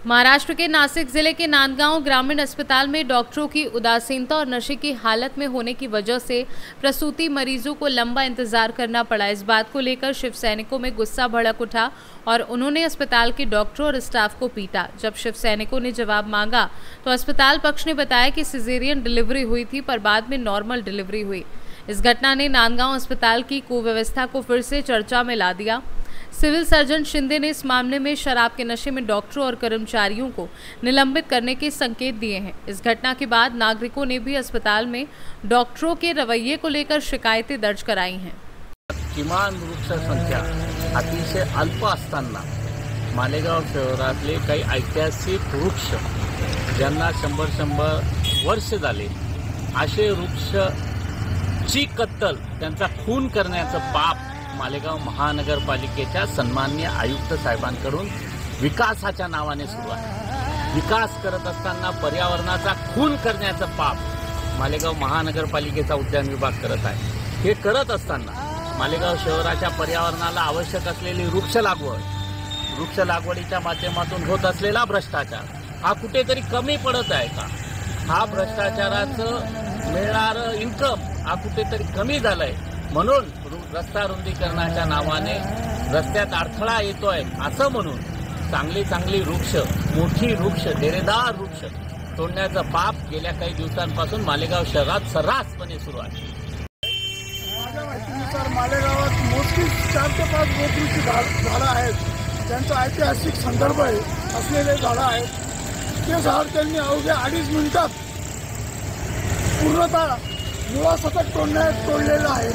महाराष्ट्र के नासिक जिले के नांदगांव ग्रामीण अस्पताल में डॉक्टरों की उदासीनता और नशे की हालत में होने की वजह से प्रसूति मरीजों को लंबा इंतजार करना पड़ा। इस बात को लेकर शिव सैनिकों में गुस्सा भड़क उठा और उन्होंने अस्पताल के डॉक्टरों और स्टाफ को पीटा। जब शिव सैनिकों ने जवाब मांगा तो अस्पताल पक्ष ने बताया कि सिजेरियन डिलीवरी हुई थी पर बाद में नॉर्मल डिलीवरी हुई। इस घटना ने नांदगांव अस्पताल की कुव्यवस्था को फिर से चर्चा में ला दिया। सिविल सर्जन शिंदे ने इस मामले में शराब के नशे में डॉक्टरों और कर्मचारियों को निलंबित करने के संकेत दिए हैं। इस घटना के बाद नागरिकों ने भी अस्पताल में डॉक्टरों के रवैये को लेकर शिकायतें दर्ज कराई हैं। किमान वृक्ष संख्या अतिशय अल्प असताना मालेगाव शहरातले काही ऐतिहासिक वृक्ष ज्यांना 100 वर्ष झाले असे वृक्षची कत्तल त्यांचा खून करण्याचं पाप मालेगाव महानगरपालिकेच्या सन्माननीय आयुक्त साहेबांकडून विकासाच्या नावाने सुरू आहे। विकास करत असताना पर्यावरणाचा खून करण्याचं पाप मालेगाव महानगरपालिकेचा उद्यान विभाग करत आहे। हे करत असताना मालेगाव शहराच्या पर्यावरणाला आवश्यक असलेली वृक्ष लागवडीच्या माध्यमातून होत असलेला भ्रष्टाचार हा कुठेतरी कमी पडत आहे का? हा भ्रष्टाचाराचं मिळणारं इन्कम हा कुठेतरी कमी झालंय म्हणून रस्ता रुंदीकरणाच्या नावाने रस्त्यात अडथळा येतोय असं म्हणून चांगली वृक्ष मोठी वृक्ष डेरेदार वृक्ष तोडण्याचं पाप गेल्या काही दिवसांपासून मालेगाव शहरात सर्रासपणे सुरू आहे। माझ्या माहितीनुसार मालेगावात मोठी 4 ते 5 मोठीची झाडं आहेत त्यांचा ऐतिहासिक संदर्भ आहे असलेले झाडं आहेत। ते झाड त्यांनी अवघ्या 2.5 मिनिटात पूर्णतः मुळासकट तोडलेलं आहे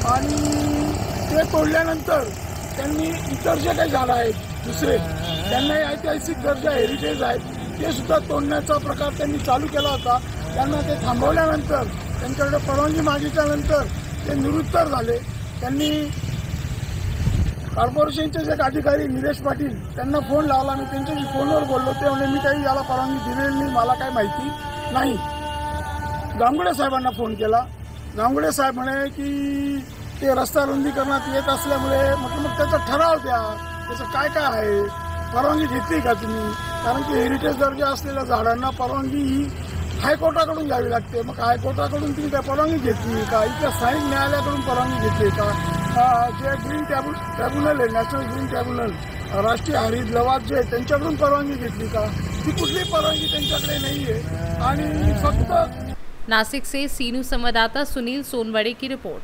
आणि ते तोडल्यानंतर त्यांनी इतर जे काही झाडं आहेत दुसरे त्यांनाही ऐतिहासिक दर्जा हेरिटेज आहेत ते सुद्धा तोडण्याचा प्रकार त्यांनी चालू केला होता। त्यांना ते थांबवल्यानंतर त्यांच्याकडे परवानगी मागितल्यानंतर ते निरुत्तर झाले। त्यांनी कॉर्पोरेशनचे जे अधिकारी निलेश पाटील त्यांना फोन लावला। मी त्यांच्याशी फोनवर बोललो ते म्हणे मी काही याला परवानगी दिलेली नाही, मला काही माहिती नाही। गांगुडे साहेबांना फोन केला। गांगुडे साहेब म्हणे की ते रस्ता रुंदीकरणात येत असल्यामुळे मग त्याचा ठराव द्या, त्याचं काय आहे, परवानगी घेतली का तुम्ही? कारण की हेरिटेज दर्जा असलेल्या झाडांना परवानगी ही हायकोर्टाकडून घ्यावी लागते। मग हायकोर्टाकडून तुम्ही काय परवानगी घेतली का? इथल्या स्थानिक न्यायालयाकडून परवानगी घेतली का? जे ग्रीन ट्रिब्युनल आहे, नॅशनल ग्रीन ट्रिब्युनल, राष्ट्रीय हरित लवाद जे आहे त्यांच्याकडून परवानगी घेतली का? ती कुठली परवानगी त्यांच्याकडे नाही आहे। आणि फक्त नासिक से सीनू संवाददाता सुनील सोनवड़े की रिपोर्ट।